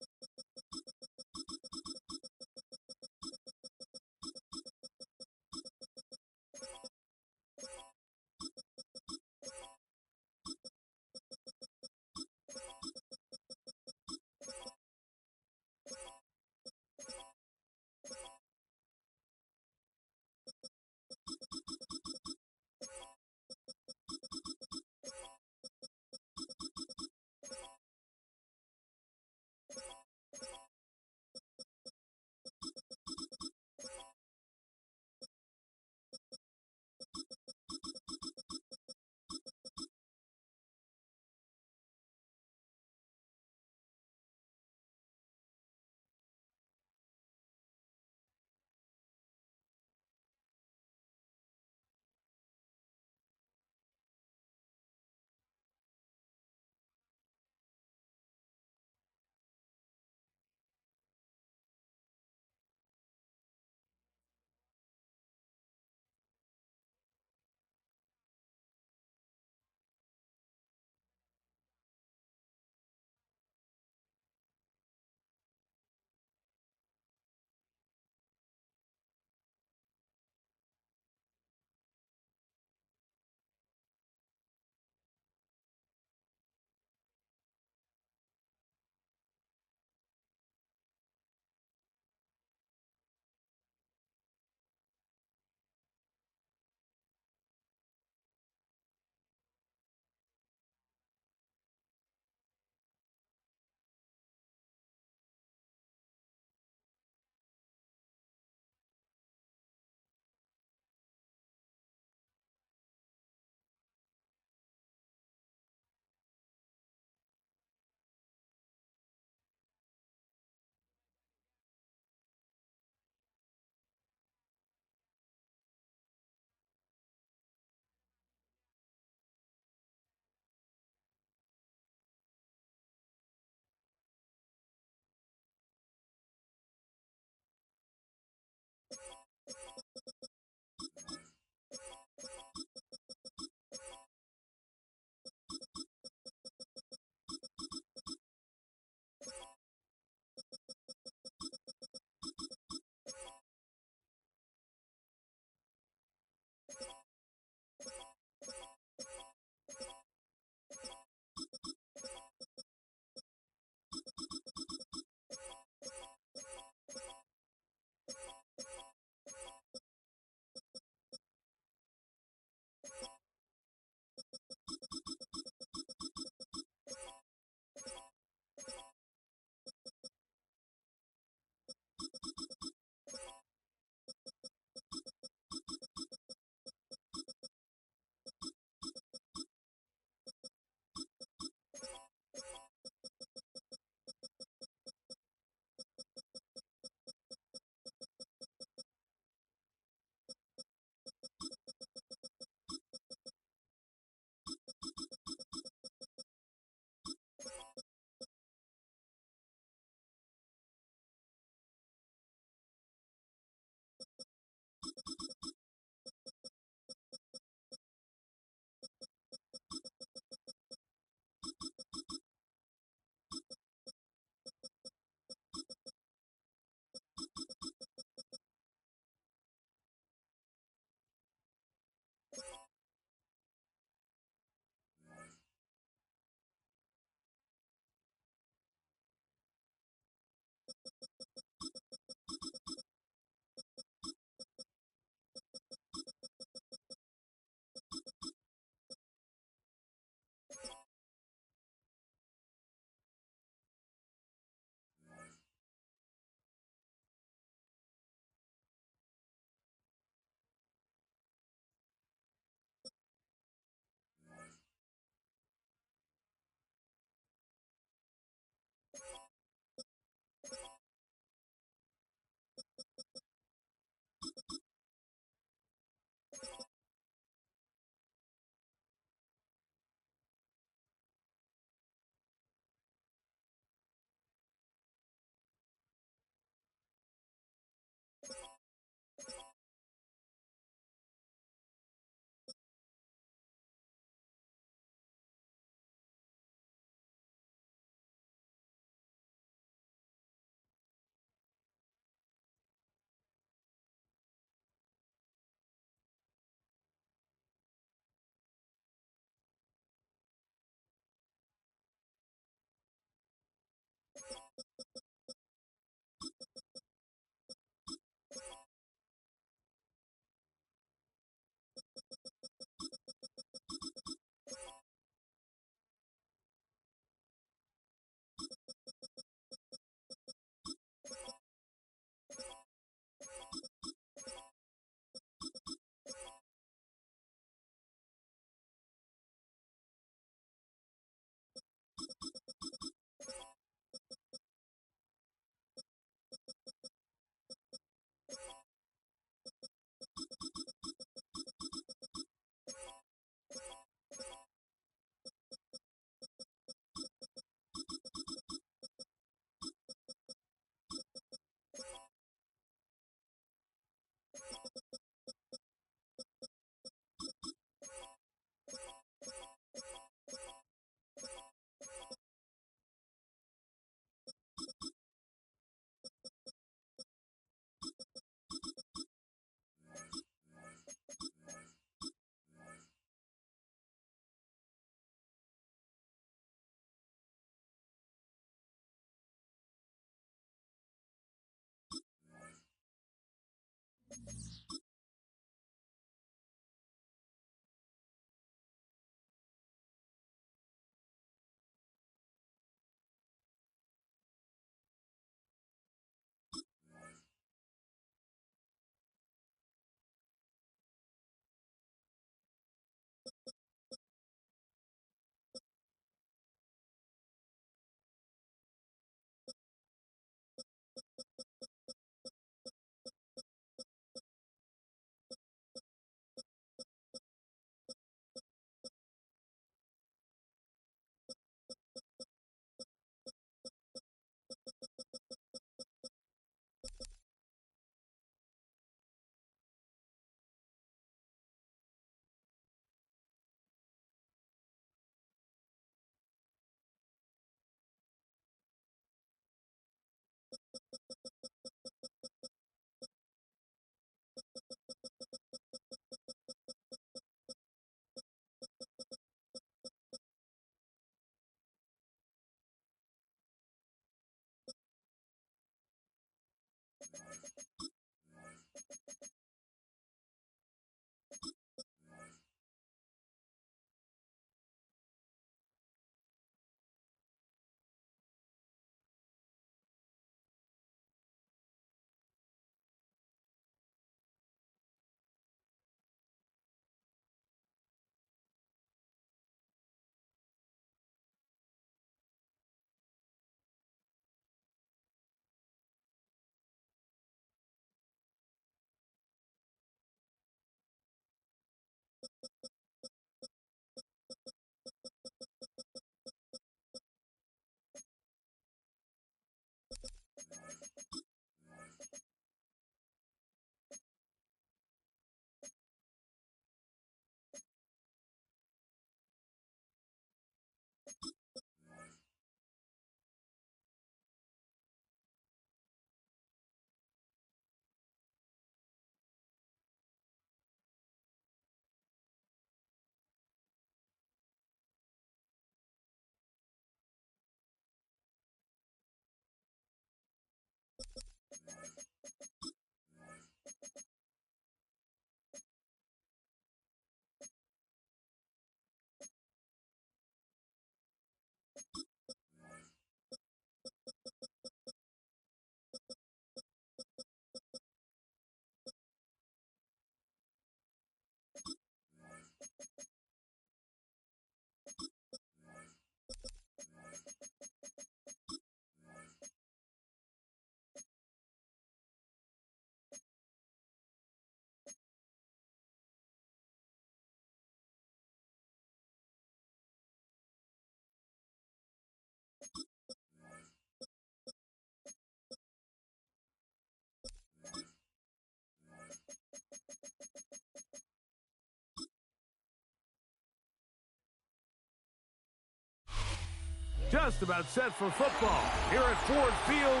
just about set for football here at Ford Field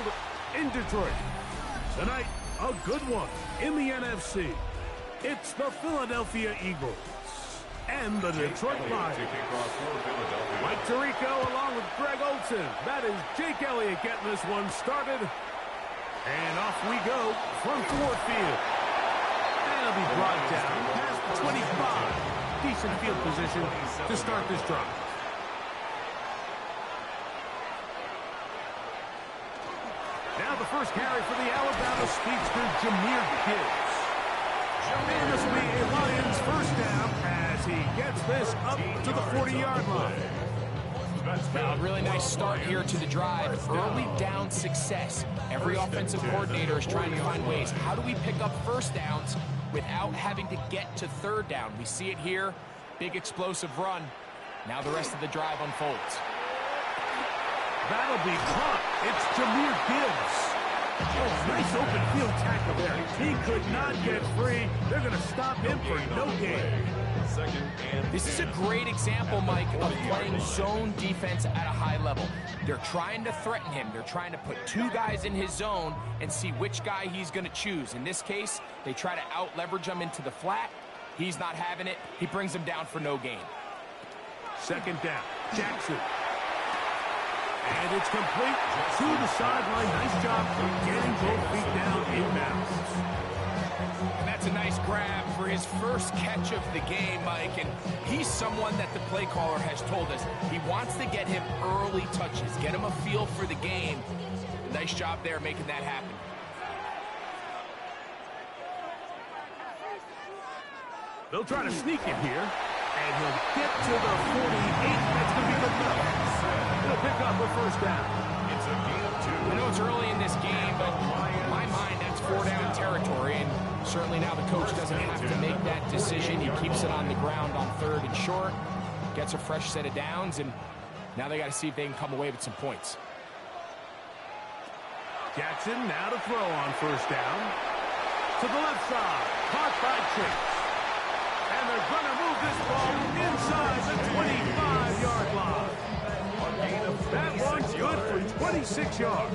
in Detroit. Tonight, a good one in the NFC. It's the Philadelphia Eagles and the Detroit Lions. Mike Tirico along with Greg Olsen. That is Jake Elliott getting this one started. And off we go from Ford Field. And it'll be brought down past the 25. Decent field position to start this drive. Now the first carry for the Alabama speedster, Jahmyr Gibbs. And this will be a Lions first down as he gets this up to the 40-yard line. Now, a really nice start here to the drive. Early down success. Every offensive coordinator is trying to find ways. How do we pick up first downs without having to get to third down? We see it here. Big explosive run. Now the rest of the drive unfolds. That'll be caught. It's Jahmyr Gibbs. Oh, nice open field tackle there. He could not get free. They're going to stop him for no gain. This is a great example, Mike, of playing zone defense at a high level. They're trying to threaten him. They're trying to put two guys in his zone and see which guy he's going to choose. In this case, they try to out-leverage him into the flat. He's not having it. He brings him down for no gain. Second down, Jackson. And it's complete to the sideline. Nice job getting both feet down inbounds. And that's a nice grab for his first catch of the game, Mike. And he's someone that the play caller has told us he wants to get him early touches, get him a feel for the game. Nice job there making that happen. They'll try to sneak it here. And he'll get to the 48. That's going to be good enough. He'll pick up a first down. It's a gain of 2. I know it's early in this game, but in my mind, that's 4-down territory. And certainly now the coach doesn't have to make that decision. He keeps it on the ground on 3rd and short, gets a fresh set of downs, and now they got to see if they can come away with some points. Jackson now to throw on first down. To the left side. Caught by Chase. And they're going to move this ball inside the 25-yard line. That one's good for 26 yards.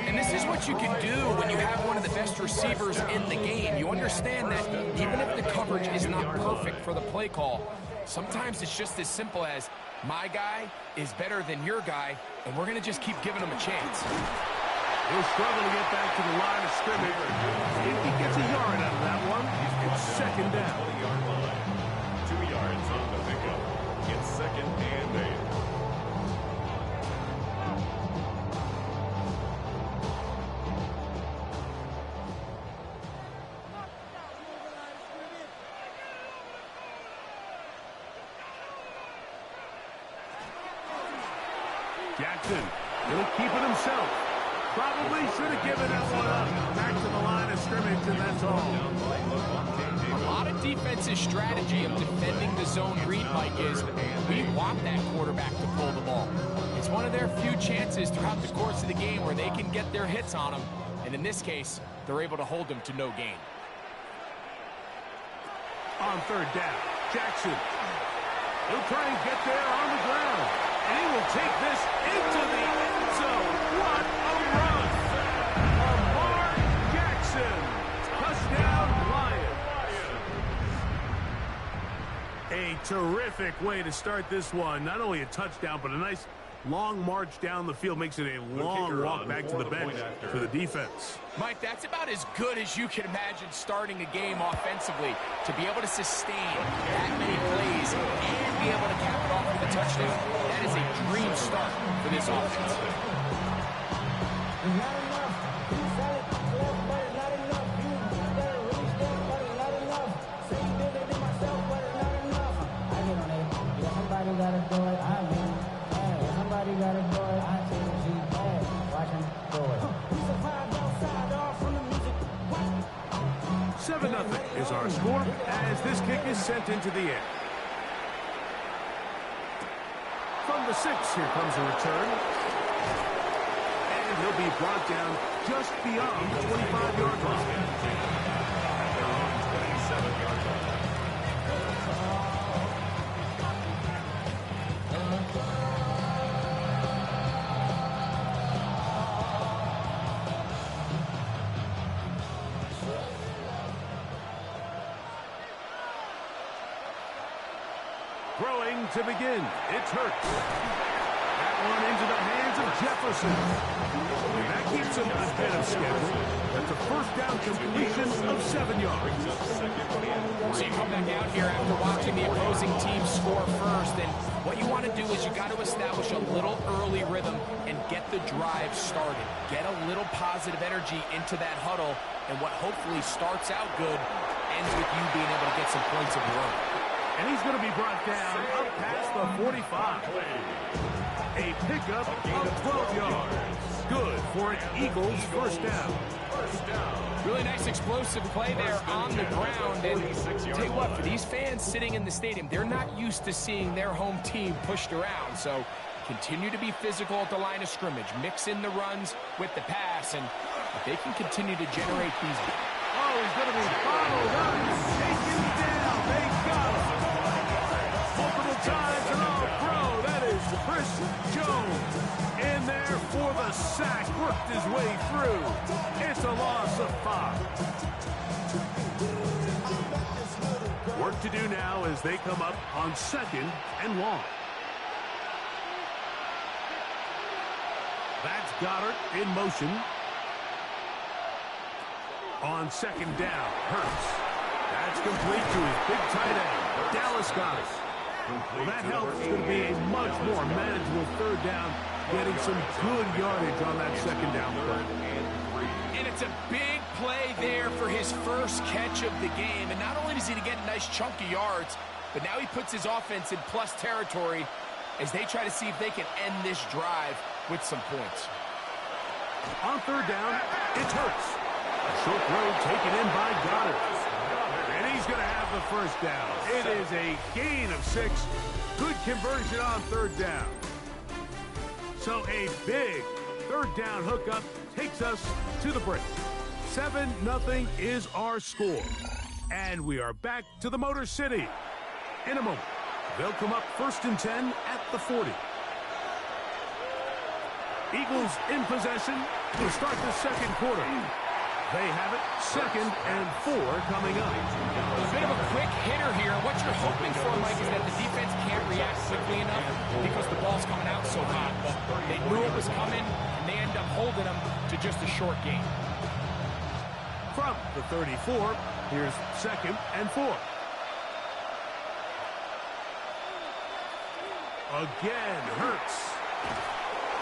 And this is what you can do when you have one of the best receivers in the game. You understand that even if the coverage is not perfect for the play call, sometimes it's just as simple as my guy is better than your guy, and we're going to just keep giving him a chance. He'll struggle to get back to the line of scrimmage. If he gets a yard out of that one, it's second down. 2 yards on the pickup. It's 2nd and 8. Jackson, he'll keep it himself. Probably should have given that one up. Back to the line of scrimmage, and that's all. A lot of defensive strategy of defending the zone read, Mike, is we want that quarterback to pull the ball. It's one of their few chances throughout the course of the game where they can get their hits on him, and in this case, they're able to hold him to no gain. On 3rd down, Jackson. He'll try and get there on the ground, and he will take this into the end zone. What a run! Lamar Jackson, touchdown Lions. A terrific way to start this one. Not only a touchdown, but a nice long march down the field. Makes it a long walk back to the bench for the defense. Mike, that's about as good as you can imagine starting a game offensively. To be able to sustain that many plays and be able to cap it off with a touchdown, that is a dream start for this offense. Somebody got to do it. I see what she's bad. Watch him do it. 7-0 is our score as this kick is sent into the air. From the 6, here comes a return. And he'll be brought down just beyond the 25-yard line. Throwing to begin. It's Hurts. That one into the hands of Jefferson. And that keeps him ahead of schedule. That's a first down completion of 7 yards. So you come back out here after watching the opposing team score first, and what you want to do is you got to establish a little early rhythm and get the drive started. Get a little positive energy into that huddle, and what hopefully starts out good ends with you being able to get some points of your own. And he's going to be brought down up past the 45. A pickup of 12 yards. Good for an Eagles first down. Really nice explosive play there on the ground. And tell you what, for these fans sitting in the stadium, they're not used to seeing their home team pushed around. So continue to be physical at the line of scrimmage. Mix in the runs with the pass. And if they can continue to generate these... Oh, he's going to be followed up. Taken down. They got him. Multiple times and all pro. That is Chris Jones in there for the sack. Worked his way through. It's a loss of 5. Work to do now as they come up on 2nd and long. That's Goddard in motion. On 2nd down, Hurts. That's complete to his big tight end, Dallas Goddard. Well, that helps. It's going to be a much more manageable 3rd down, getting some good yardage on that 2nd down play. And it's a big play there for his first catch of the game. And not only does he get a nice chunk of yards, but now he puts his offense in plus territory as they try to see if they can end this drive with some points. On 3rd down, it's Hurts. A short road taken in by Goddard. And he's going to have the first down. It is a gain of 6. Good conversion on 3rd down. So a big 3rd down hookup takes us to the break. 7-0 is our score. And we are back to the Motor City. In a moment, they'll come up 1st and 10 at the 40. Eagles in possession to start the 2nd quarter. They have it 2nd and 4 coming up. A bit of a quick hitter here. What you're hoping for, Mike, is that the defense can't react quickly enough because the ball's coming out so hot. But they knew it was coming, and they end up holding them to just a short gain. From the 34, here's 2nd and 4. Again, Hurts.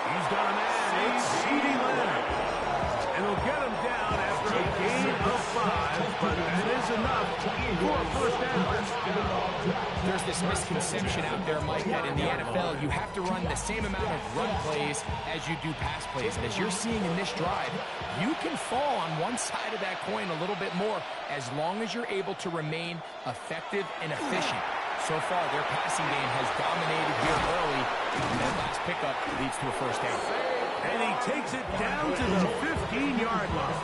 He's got a man, C.D. Lamb. And he'll get him down after a gain of 5, but that is enough for a first down. There's this misconception out there, Mike, that in the NFL, you have to run the same amount of run plays as you do pass plays. And as you're seeing in this drive, you can fall on one side of that coin a little bit more as long as you're able to remain effective and efficient. So far, their passing game has dominated here early, and that last pickup leads to a first down. And he takes it down to the 15-yard line.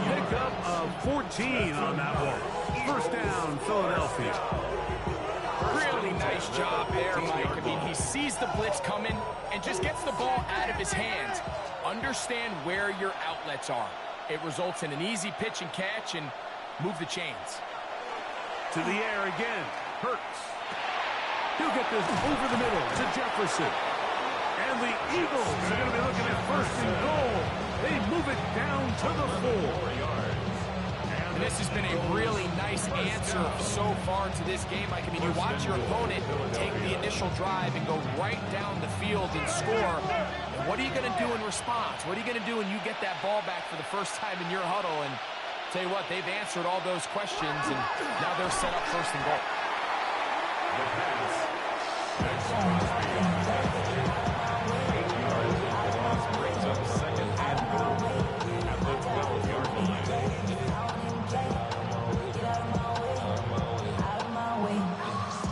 Pickup of 14 on that one. First down, Philadelphia. Really nice job there, Mike. I mean, he sees the blitz coming and just gets the ball out of his hands. Understand where your outlets are. It results in an easy pitch and catch and move the chains. To the air again, Hurts. He'll get this over the middle to Jefferson. And the Eagles are going to be looking at 1st and goal. They move it down to the 4 yards. And this has been a really nice answer so far to this game. Mike, I mean, you watch your opponent take the initial drive and go right down the field and score. And what are you going to do in response? What are you going to do when you get that ball back for the first time in your huddle? And tell you what, they've answered all those questions, and now they're set up 1st and goal.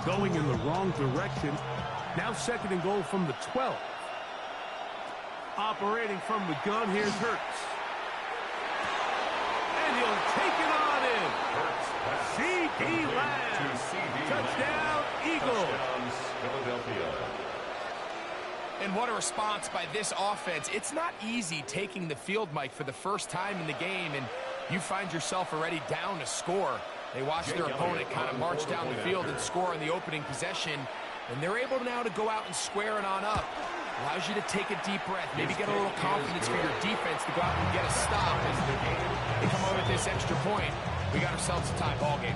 Going in the wrong direction. Now 2nd and goal from the 12. Operating from the gun, here's Hurts. And he'll take it on in. C.D. Lamb. Touchdown, Eagles. Philadelphia. And what a response by this offense. It's not easy taking the field, Mike, for the first time in the game, and you find yourself already down a score. They watch their opponent kind of march down the field and score on the opening possession, and they're able now to go out and square it on up. Allows you to take a deep breath, maybe get a little confidence for your defense to go out and get a stop. As they come over with this extra point, we got ourselves a tie ball game.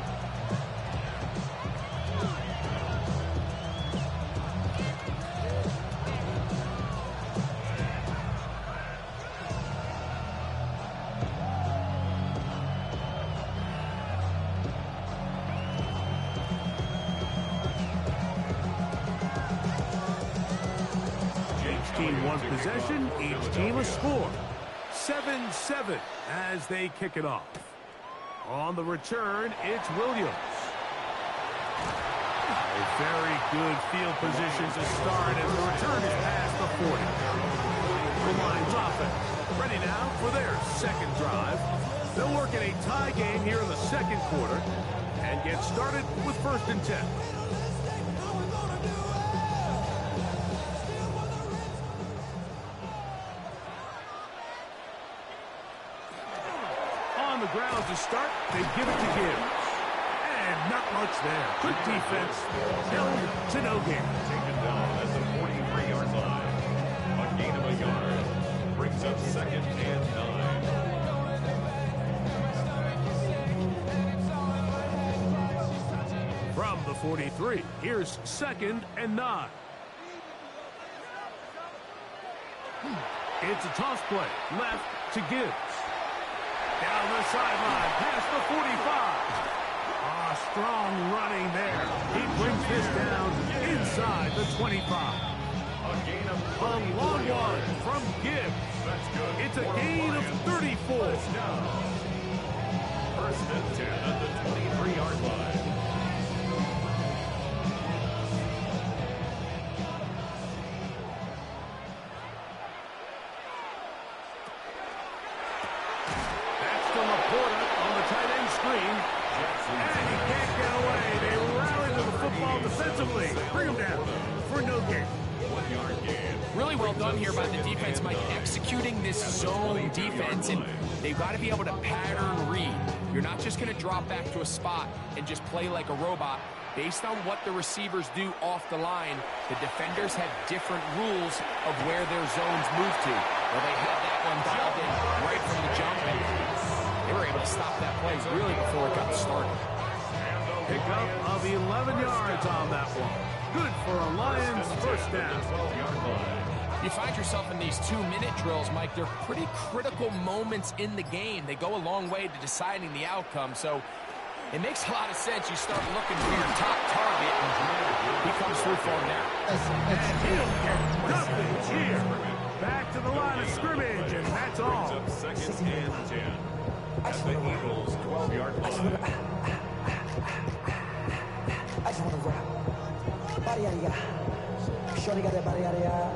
Team one possession, each team a score. 7-7 as they kick it off. On the return, it's Williams. A very good field position to start as the return is past the 40. The Lions offense ready now for their second drive. They'll work in a tie game here in the second quarter and get started with 1st and 10. On the ground to start, they give it to Gibbs. And not much there. Good defense, held to no gain. Taken down at the 43-yard line. A gain of a yard. Brings up 2nd and 9. From the 43, here's 2nd and 9. It's a toss play, left to Gibbs. Down the sideline, past the 45. Strong running there. He brings this down inside the 25. A long one from Gibbs. It's a gain of 34. 1st and 10 at the 23-yard line. That's the Laporta on the tight end screen. And he can't get away. They rally to the football defensively. Bring him down for no gain. 1-yard gain. Really well done here by the defense, Mike, executing this zone defense, and they've got to be able to pattern read. You're not just going to drop back to a spot and just play like a robot. Based on what the receivers do off the line, the defenders have different rules of where their zones move to. Well, they had that one dialed in right from the jump, and they were able to stop that play really before it got started. Pickup of 11 yards on that one. Good for a Lions 1st down. You find yourself in these 2-minute drills, Mike. They're pretty critical moments in the game. They go a long way to deciding the outcome, so it makes a lot of sense. You start looking for your top target, and he comes through for him there. And he'll get nothing here. Back to the line of scrimmage, and that's all. Brings up 2nd and 10 at the Eagles' 12-yard line. I just want to rap. Body yada yada. Shorty got that body yada yada.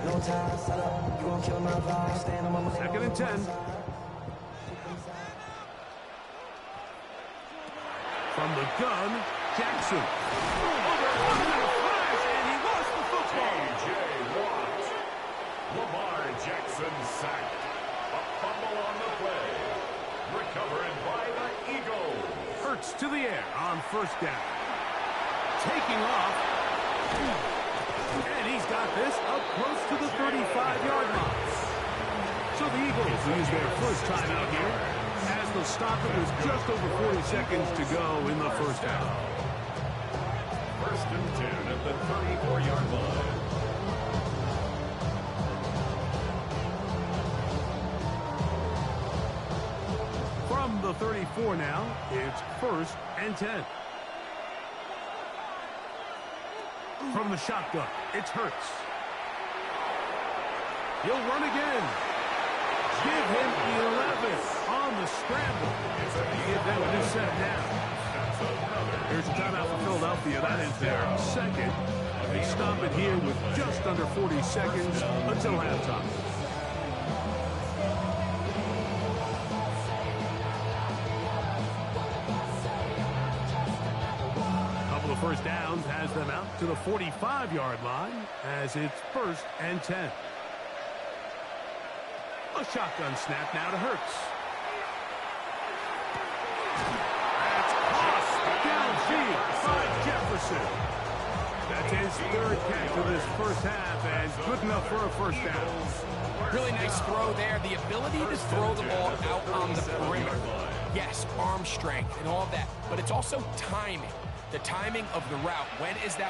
No time, set up. You gon' kill my vibe. Stand on my money. 2nd and 10. From the gun, Jackson. Over the flash, and he lost the football. J.J. Watt. Lamar Jackson sacked. A fumble on the play. Recovered by the Eagles. Hurts to the air on 1st down. Taking off. And he's got this up close to the 35-yard line. So the Eagles use their first timeout here as the stop it was just over 40 seconds to go in the 1st half. 1st and 10 at the 34-yard line. From the 34 now, it's 1st and 10. From the shotgun, it's Hurts. He'll run again. Give him 11 on the scramble. Give them a new set down. Here's a timeout for Philadelphia. That is their 2nd. They stop it here with just under 40 seconds until halftime. Couple of 1st downs has them out to the 45-yard line as it's 1st and 10. A shotgun snap now to Hurts. Jefferson. That's his third catch of this first half, and good enough for a first down. Really nice throw there. The ability to throw the ball out on the perimeter. Yes, arm strength and all of that, but it's also timing. The timing of the route. When is that